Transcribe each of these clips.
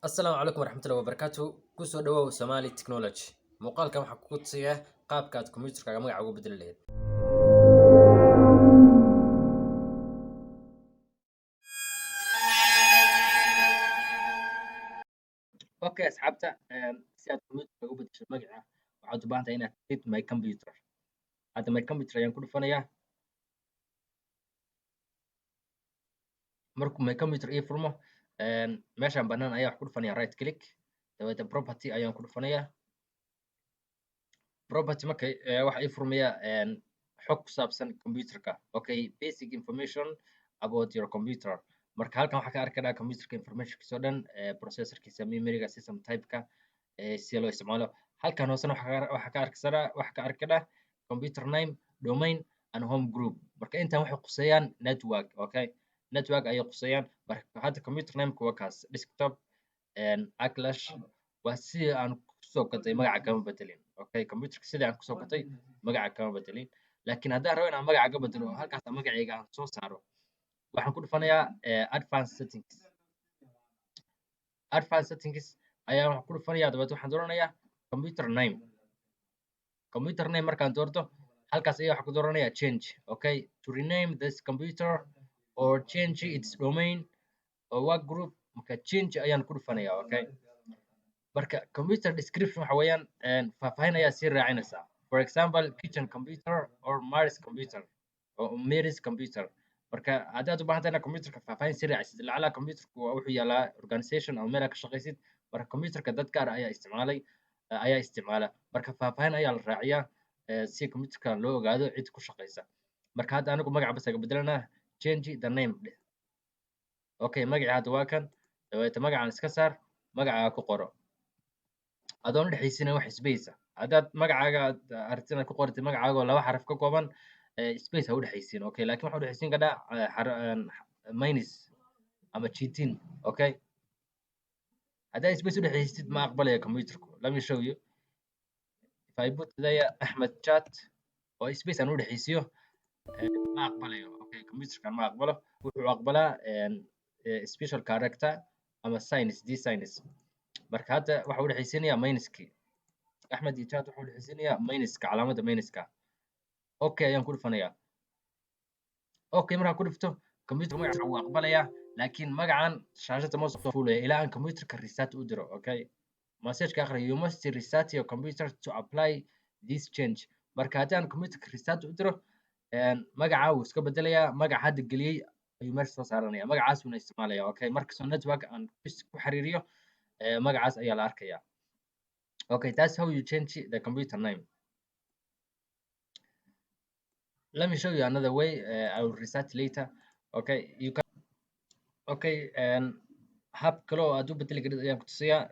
Asalaamu calaykum waraxmatullahi wabarakaatu. Kusoo dhawow Somali Technology. Muuqaalkan waxaa ku tusiya qaabka aad kombiyuutarkaaga magaca ugu bedeli lahayd. Okay asxaabta, si aad kombiyuutarkaaga ugu bedesho magaca waxaad u baahan tahay inaad tagtid my computer. Hadda my computer ayaan ku dhufanayaa. Markuu my computer ii furmo, meeshaan bannaan ayaa wax ku dhufanayaa right click, dabeetana property ayaan ku dhufanayaa. Property markay waxa ii furmaya xog ku saabsan kombiyuutarka. Okay, basic information about your computer. Marka halkan waxaa ka arki karaa kombiyuutarka informationkiisa oo dhan, processorkiisa, memoryga, system type-ka, sida loo isticmaalo. Halkan hoosena waxaa ka arki karaa computer name, domain and home group. Marka intaan waxay quseeyaan network. Okay, network ayay quseeyaan. Marka hadda computer name-ku waa kaas desktop Aclash. waa sidii aan kusoo gatay magaca kama bedelin. Okay, computerka sidii aan kusoo gatay magaca kama bedelin. laakiin haddaan rabo inaan magaca ka bedelo halkaas magacayga aan soo saaro, waxaan ku dhufanayaa advanced settings. Advanced settings ayaa waxaan ku dhufanayaa, dabeetana waxaan dooranayaa computer name. Computer name markaan doorto, halkaas ayaa waxaan ku dooranayaa change. Okay, to rename this computer or change its domain or work group. Marka change ayaan ku dhufanayaa. Okay, marka computer description waxa weeyaan faahfaahin ayaa sii raacinaysaa. For example, kitchen computer or Mary's computer or Mary's computer. Marka haddaad u baahan tahay inaad computerka faahfaahin sii raacisid, lacala computerku wuxuu yaalaa organization ama meel aad ka shaqaysid, marka computerka dad gaar ayaa isticmaala. Marka faahfaahin ayaa la raaciyaa si computerka loo ogaado cid ku shaqaysa. Marka hadda anigu magaca bas aga bedelanaa, change the name. Okay, magaca hadda waa kan, dabeetana magacaan iska saar, magacaaga ku qoro. adoon dhexaysiina wax space ah. Haddaad magacaaga aragtid inaad ku qoratid magacaaga oo 2 xaraf ka kooban, space ha u dhexaysiin. Okay, laakiin waxaa u dhexaysiin kadhaa minus ama cheatin. Okay, haddaad space u dhexaysid ma aqbalayo computerku. Let me show you. If I put there Ahmed chat oo space aan u dhexaysiyo, ma aqbalayo. Okay, computerkan ma aqbalo. Wuxuu aqbalaa special character ama signs, these signs. Marka hadda waxa u dhexaysiinaya minuski. Ahmed iyo chat waxa u dhexaysiinaya minuska, calaamadda minuska. Okay ayaan ku dhufanayaa. Okay, markaan ku dhufto computer magaca wuu aqbalayaa, laakiin magacan shaashada ma soo fuulaya ilaa aan computerka reset u diro. Okay, message-ka akhri, you must reset your computer to apply this change. Marka haddii aan computerka reset u diro, magaca wuu iska bedelayaa. Magaca hadda geliyey ayuu meesha soo saaranaya, magacaas uuna isticmaalaya. Okay, markastoo network aan ku xiriiriyo, magacaas ayaa la arkayaa. Okay, that's how you change the computer name. Let me show you another way. I will research later. Okay, you can. Okay, hab kale oo aad u bedeli kartid ayaan ku tusayaa.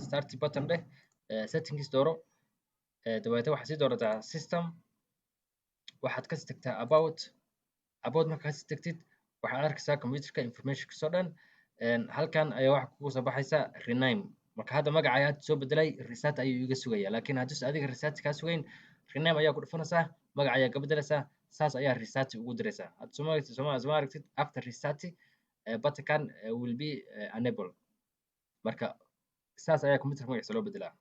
Start button dheh, settings dooro, dabeetana waxaad sii doorataa system. waxaad ka tagtaa about markaad ka tagtid waxaad arkaysaa computerka informationkiisa oo dhan. halkan ayaa waxa kugu soo baxaysa rename. Marka hadda magaca ayaa soo bedelay, reset ayuu iga sugayaa. laakiin haddii adiga reset kaa sugayn, rename ayaa ku dhufanaysaa, magaca ayaa ka bedelaysaa, saas ayaa reset ugu diraysaa. Hadda soo aragtid after reset button will be enable. Marka saas ayaa computerka magaciisa loo bedelaa.